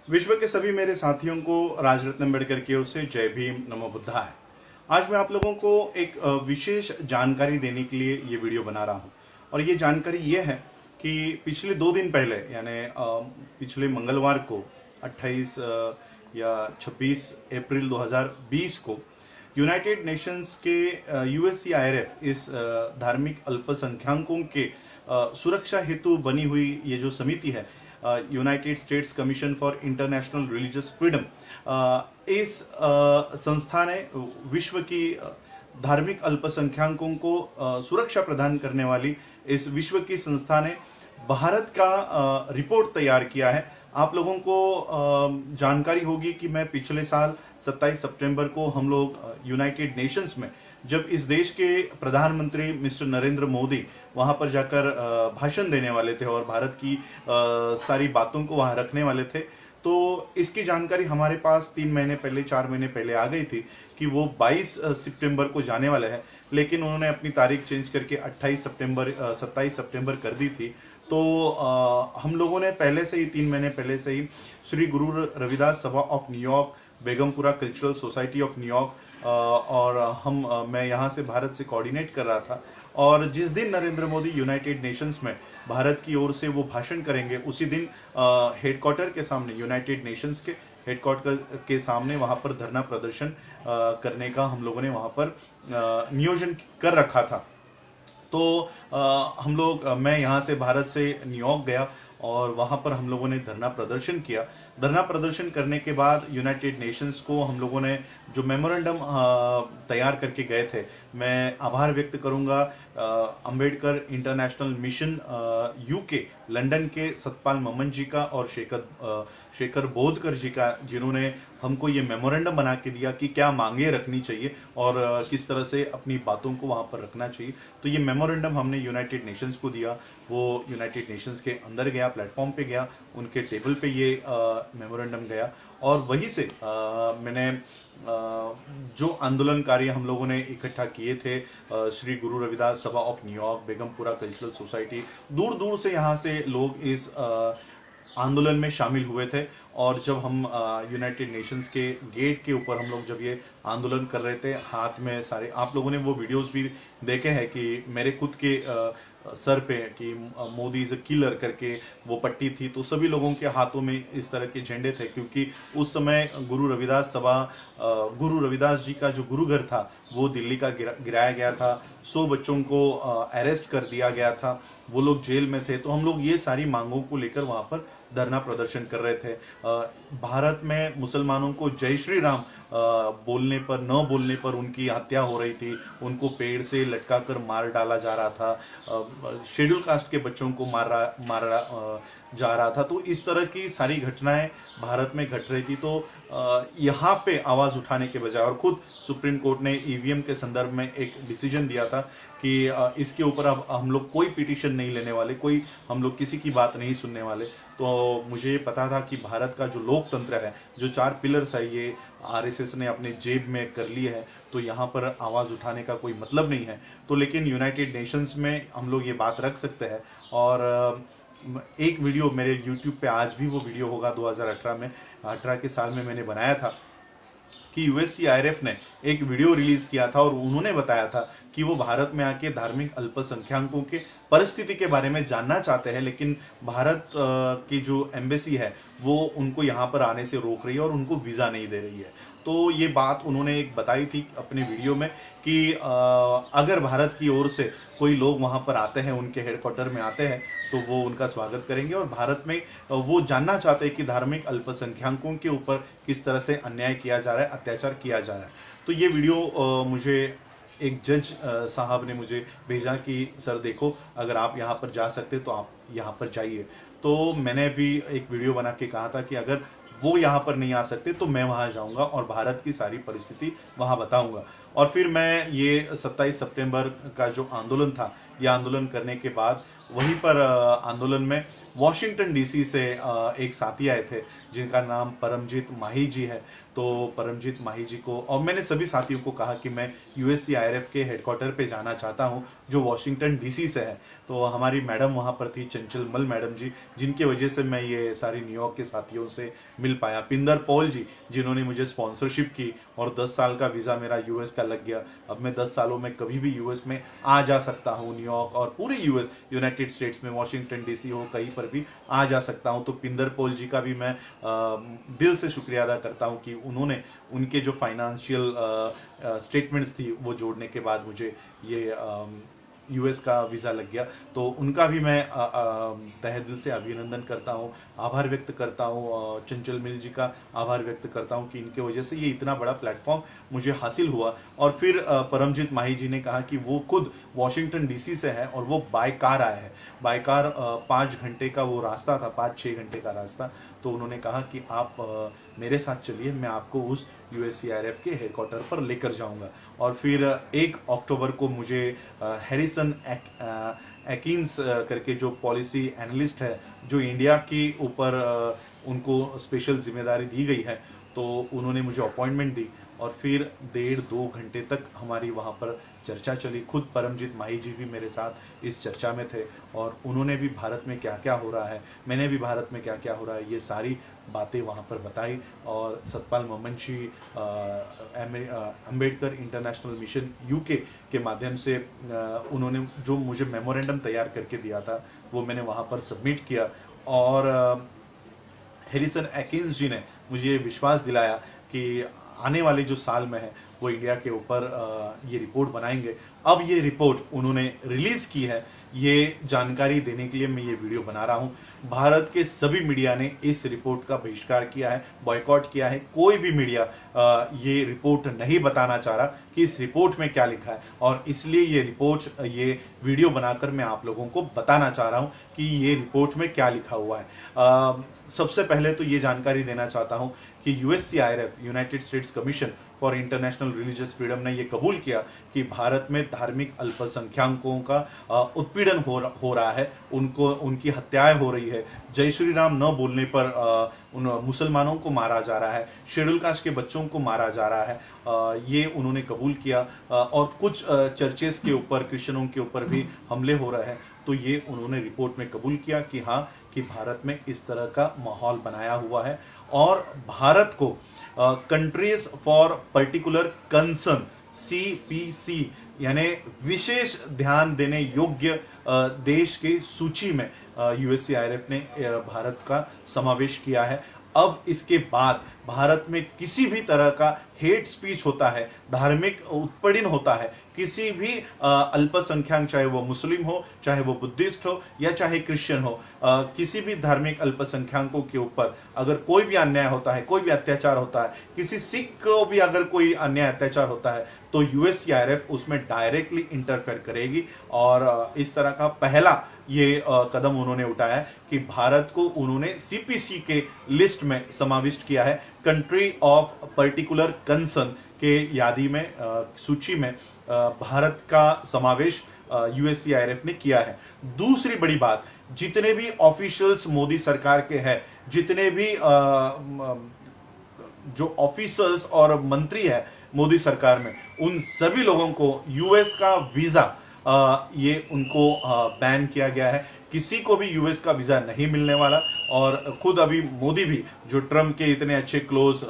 विश्व के सभी मेरे साथियों को राजरत्न अम्बेडकर की ओर से जय भीम नमो बुद्धाय। आज मैं आप लोगों को एक विशेष जानकारी देने के लिए ये वीडियो बना रहा हूँ और ये जानकारी ये है कि पिछले 2 दिन पहले यानी पिछले मंगलवार को 28 या 26 अप्रैल 2020 को यूनाइटेड नेशंस के USCIRF इस धार्मिक अल्पसंख्याकों के सुरक्षा हेतु बनी हुई ये जो समिति है United states commission for international religious freedom, इस संस्था ने विश्व की धार्मिक अल्पसंख्याकों को सुरक्षा प्रदान करने वाली इस विश्व की संस्था ने भारत का रिपोर्ट तैयार किया है। आप लोगों को जानकारी होगी कि मैं पिछले साल 27 सितंबर को हम लोग यूनाइटेड नेशंस में जब इस देश के प्रधानमंत्री मिस्टर नरेंद्र मोदी वहां पर जाकर भाषण देने वाले थे और भारत की सारी बातों को वहां रखने वाले थे, तो इसकी जानकारी हमारे पास 3 महीने पहले 4 महीने पहले आ गई थी कि वो 22 सितंबर को जाने वाले हैं, लेकिन उन्होंने अपनी तारीख चेंज करके 27 सितंबर कर दी थी। तो हम लोगों ने पहले से ही 3 महीने पहले से ही Shri Guru Ravidas Sabha of New York, Begampura cultural society of New York और मैं यहाँ से भारत से कोऑर्डिनेट कर रहा था। और जिस दिन नरेंद्र मोदी यूनाइटेड नेशंस में भारत की ओर से वो भाषण करेंगे उसी दिन हेडक्वार्टर के सामने, यूनाइटेड नेशंस के हेडक्वार्टर के सामने वहाँ पर धरना प्रदर्शन करने का हम लोगों ने वहाँ पर नियोजन कर रखा था। तो मैं यहाँ से भारत से न्यूयॉर्क गया और वहाँ पर हम लोगों ने धरना प्रदर्शन किया। धरना प्रदर्शन करने के बाद यूनाइटेड नेशंस को हम लोगों ने जो मेमोरेंडम तैयार करके गए थे, मैं आभार व्यक्त करूंगा Ambedkar international mission UK London के सतपाल ममन जी का और शेखर बोधकर जी का, जिन्होंने हमको ये मेमोरेंडम बना के दिया कि क्या मांगे रखनी चाहिए और किस तरह से अपनी बातों को वहाँ पर रखना चाहिए। तो ये मेमोरेंडम हमने यूनाइटेड नेशंस को दिया। वो यूनाइटेड नेशंस के अंदर गया, प्लेटफॉर्म पे गया, उनके टेबल पे ये मेमोरेंडम गया और वहीं से मैंने जो आंदोलनकारी हम लोगों ने इकट्ठा किए थे, Shri Guru Ravidas Sabha of New York, Begampura cultural society, दूर दूर से यहाँ से लोग इस आंदोलन में शामिल हुए थे। और जब हम यूनाइटेड नेशंस के गेट के ऊपर हम लोग जब ये आंदोलन कर रहे थे, हाथ में सारे, आप लोगों ने वो वीडियोस भी देखे हैं कि मेरे खुद के सर पे कि मोदी इज अ किलर करके वो पट्टी थी, तो सभी लोगों के हाथों में इस तरह के झंडे थे, क्योंकि उस समय गुरु रविदास जी का जो गुरु घर था वो दिल्ली का गिराया गया था। 100 बच्चों को अरेस्ट कर दिया गया था, वो लोग जेल में थे। तो हम लोग ये सारी मांगों को लेकर वहाँ पर धरना प्रदर्शन कर रहे थे। भारत में मुसलमानों को जय श्री राम बोलने पर, न बोलने पर उनकी हत्या हो रही थी, उनको पेड़ से लटका कर मार डाला जा रहा था, शेड्यूल कास्ट के बच्चों को मारा जा रहा था। तो इस तरह की सारी घटनाएं भारत में घट रही थी। तो यहाँ पे आवाज़ उठाने के बजाय, और खुद सुप्रीम कोर्ट ने EVM के संदर्भ में एक डिसीजन दिया था कि इसके ऊपर अब हम लोग कोई पिटीशन नहीं लेने वाले, कोई हम लोग किसी की बात नहीं सुनने वाले। तो मुझे पता था कि भारत का जो लोकतंत्र है, जो 4 पिलर्स है, ये RSS ने अपने जेब में कर लिए है, तो यहाँ पर आवाज़ उठाने का कोई मतलब नहीं है। तो लेकिन यूनाइटेड नेशंस में हम लोग ये बात रख सकते हैं। और एक वीडियो मेरे YouTube पे आज भी वो वीडियो होगा, 2018 के साल में मैंने बनाया था कि USCIRF ने एक वीडियो रिलीज किया था और उन्होंने बताया था कि वो भारत में आके धार्मिक अल्पसंख्याकों के परिस्थिति के बारे में जानना चाहते हैं, लेकिन भारत की जो एम्बेसी है वो उनको यहाँ पर आने से रोक रही है और उनको वीज़ा नहीं दे रही है। तो ये बात उन्होंने एक बताई थी अपने वीडियो में कि अगर भारत की ओर से कोई लोग वहाँ पर आते हैं, उनके हेडक्वार्टर में आते हैं, तो वो उनका स्वागत करेंगे। और भारत में वो जानना चाहते हैं कि धार्मिक अल्पसंख्याकों के ऊपर किस तरह से अन्याय किया जा रहा है, अत्याचार किया जा रहा है। तो ये वीडियो मुझे एक जज साहब ने मुझे भेजा कि सर देखो, अगर आप यहाँ पर जा सकते तो आप यहाँ पर जाइए। तो मैंने भी एक वीडियो बना के कहा था कि अगर वो यहाँ पर नहीं आ सकते तो मैं वहाँ जाऊँगा और भारत की सारी परिस्थिति वहाँ बताऊँगा। और फिर मैं ये 27 सितंबर का जो आंदोलन था, ये आंदोलन करने के बाद वहीं पर आंदोलन में वॉशिंगटन डीसी से एक साथी आए थे जिनका नाम परमजीत माही जी है। तो परमजीत माही जी को, और मैंने सभी साथियों को कहा कि मैं यूएससीआईआरएफ के हेडक्वार्टर पे जाना चाहता हूं जो वॉशिंगटन डीसी से है। तो हमारी मैडम वहां पर थी, चंचल मल मैडम जी, जिनकी वजह से मैं ये सारी न्यूयॉर्क के साथियों से मिल पाया। पिंदर पॉल जी, जिन्होंने मुझे स्पॉन्सरशिप की और 10 साल का वीज़ा मेरा यूएस का लग गया। अब मैं 10 सालों में कभी भी यूएस में आ जा सकता हूँ, न्यूयॉर्क और पूरे यूएस, यूनाइटेड स्टेट्स में, वॉशिंगटन डीसी हो, कहीं पर भी आ जा सकता हूँ। तो पिंदर पॉल जी का भी मैं दिल से शुक्रिया अदा करता हूँ कि उन्होंने उनके जो फाइनेंशियल स्टेटमेंट्स थी वो जोड़ने के बाद मुझे ये यूएस का वीज़ा लग गया। तो उनका भी मैं तहे दिल से अभिनंदन करता हूँ, आभार व्यक्त करता हूँ। चंचल मिल जी का आभार व्यक्त करता हूँ कि इनके वजह से ये इतना बड़ा प्लेटफॉर्म मुझे हासिल हुआ। और फिर परमजीत माही जी ने कहा कि वो खुद वॉशिंगटन डीसी से है और वो बाय कार आए हैं। बाय कार 5 घंटे का वो रास्ता था, 5-6 घंटे का रास्ता। तो उन्होंने कहा कि आप मेरे साथ चलिए, मैं आपको उस यूएससीआईआरएफ के हेडक्वार्टर पर लेकर जाऊंगा। और फिर 1 अक्टूबर को मुझे हैरिसन एकिन्स करके जो पॉलिसी एनालिस्ट है, जो इंडिया के ऊपर उनको स्पेशल जिम्मेदारी दी गई है, तो उन्होंने मुझे अपॉइंटमेंट दी। और फिर 1.5-2 घंटे तक हमारी वहाँ पर चर्चा चली। खुद परमजीत माही जी भी मेरे साथ इस चर्चा में थे और उन्होंने भी भारत में क्या क्या हो रहा है, मैंने भी भारत में क्या क्या हो रहा है, ये सारी बातें वहाँ पर बताई। और Satpal Momanshi Ambedkar international mission UK के माध्यम से उन्होंने जो मुझे मेमोरेंडम तैयार करके दिया था वो मैंने वहाँ पर सबमिट किया। और हैरिसन एकिन्स जी ने मुझे विश्वास दिलाया कि आने वाले जो साल में है वो इंडिया के ऊपर ये रिपोर्ट बनाएंगे। अब ये रिपोर्ट उन्होंने रिलीज की है, ये जानकारी देने के लिए मैं ये वीडियो बना रहा हूँ। भारत के सभी मीडिया ने इस रिपोर्ट का बहिष्कार किया है, बॉयकॉट किया है। कोई भी मीडिया ये रिपोर्ट नहीं बताना चाह रहा कि इस रिपोर्ट में क्या लिखा है, और इसलिए ये वीडियो बनाकर मैं आप लोगों को बताना चाह रहा हूँ कि ये रिपोर्ट में क्या लिखा हुआ है। सबसे पहले तो ये जानकारी देना चाहता हूँ कि USCIRF, United states commission for international religious freedom ने यह कबूल किया कि भारत में धार्मिक अल्पसंख्यकों का उत्पीड़न हो रहा है, उनकी हत्याएं हो रही है। जय श्री राम न बोलने पर उन मुसलमानों को मारा जा रहा है, शेड्यूल कास्ट के बच्चों को मारा जा रहा है। ये उन्होंने कबूल किया। और कुछ चर्चेस के ऊपर, क्रिश्चियनों के ऊपर भी हमले हो रहे हैं। तो ये उन्होंने रिपोर्ट में कबूल किया कि हाँ, कि भारत में इस तरह का माहौल बनाया हुआ है और भारत को countries for particular concern CPC यानी विशेष ध्यान देने योग्य देश के सूची में यूएससीआईआरएफ ने भारत का समावेश किया है। अब इसके बाद भारत में किसी भी तरह का हेट स्पीच होता है, धार्मिक उत्पीड़न होता है, किसी भी अल्पसंख्यक, चाहे वो मुस्लिम हो, चाहे वो बुद्धिस्ट हो या चाहे क्रिश्चियन हो, किसी भी धार्मिक अल्पसंख्यकों के ऊपर अगर कोई भी अन्याय होता है, कोई भी अत्याचार होता है, किसी सिख को भी अगर कोई अन्याय अत्याचार होता है, तो यूएससीआईआरएफ उसमें डायरेक्टली इंटरफेयर करेगी। और इस तरह का पहला ये कदम उन्होंने उठाया है कि भारत को उन्होंने CPC के लिस्ट में समाविष्ट किया है, कंट्री ऑफ पर्टिकुलर कंसर्न के यादी में, सूची में भारत का समावेश यूएससीआईआरएफ ने किया है। दूसरी बड़ी बात, जितने भी ऑफिशियल्स मोदी सरकार के हैं, जितने भी जो ऑफिसर्स और मंत्री है मोदी सरकार में, उन सभी लोगों को यूएस का वीजा ये उनको बैन किया गया है। किसी को भी यूएस का वीजा नहीं मिलने वाला। और खुद अभी मोदी भी, जो ट्रम्प के इतने अच्छे क्लोज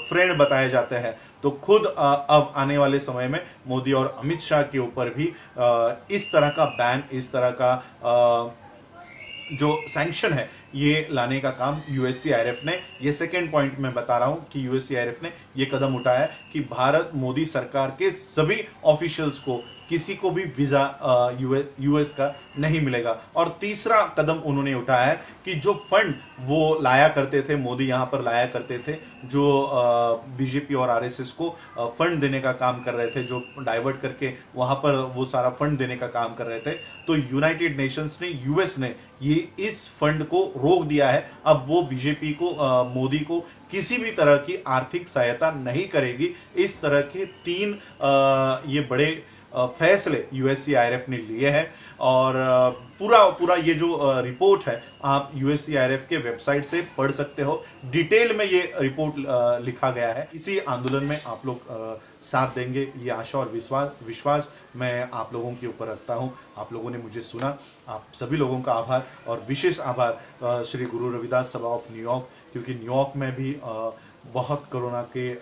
फ्रेंड बताए जाते हैं, तो खुद अब आने वाले समय में मोदी और अमित शाह के ऊपर भी इस तरह का बैन, इस तरह का जो सैंक्शन है, ये लाने का काम यूएससीआईआरएफ ने, ये सेकेंड पॉइंट में बता रहा हूं कि यूएससीआईआरएफ ने ये कदम उठाया है कि भारत मोदी सरकार के सभी ऑफिशियल्स को, किसी को भी वीजा यूएस का नहीं मिलेगा। और तीसरा कदम उन्होंने उठाया है कि जो फंड वो लाया करते थे, मोदी यहाँ पर लाया करते थे, जो बीजेपी और आरएसएस को फंड देने का काम कर रहे थे, जो डाइवर्ट करके वहाँ पर वो सारा फंड देने का काम कर रहे थे, तो यूनाइटेड नेशंस ने, यूएस ने ये इस फंड को रोक दिया है। अब वो बीजेपी को, मोदी को किसी भी तरह की आर्थिक सहायता नहीं करेगी। इस तरह के 3 ये बड़े फैसले यूएससीआईआरएफ ने लिए हैं। और पूरा ये जो रिपोर्ट है आप यूएससीआईआरएफ के वेबसाइट से पढ़ सकते हो। डिटेल में ये रिपोर्ट लिखा गया है। इसी आंदोलन में आप लोग साथ देंगे, ये आशा और विश्वास मैं आप लोगों के ऊपर रखता हूँ। आप लोगों ने मुझे सुना, आप सभी लोगों का आभार और विशेष आभार श्री गुरु रविदास सभा ऑफ न्यूयॉर्क, क्योंकि न्यूयॉर्क में भी बहुत कोरोना के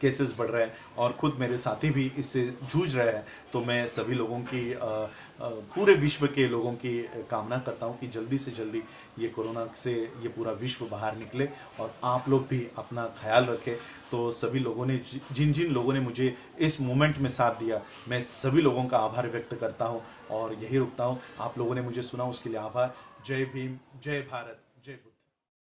केसेस बढ़ रहे हैं और खुद मेरे साथी भी इससे जूझ रहे हैं। तो मैं सभी लोगों की पूरे विश्व के लोगों की कामना करता हूं कि जल्दी से जल्दी ये कोरोना से ये पूरा विश्व बाहर निकले और आप लोग भी अपना ख्याल रखें। तो सभी लोगों ने जिन जिन लोगों ने मुझे इस मोमेंट में साथ दिया, मैं सभी लोगों का आभार व्यक्त करता हूं और यही रुकता हूं। आप लोगों ने मुझे सुना, उसके लिए आभार। जय भीम, जय भारत, जय बुद्ध।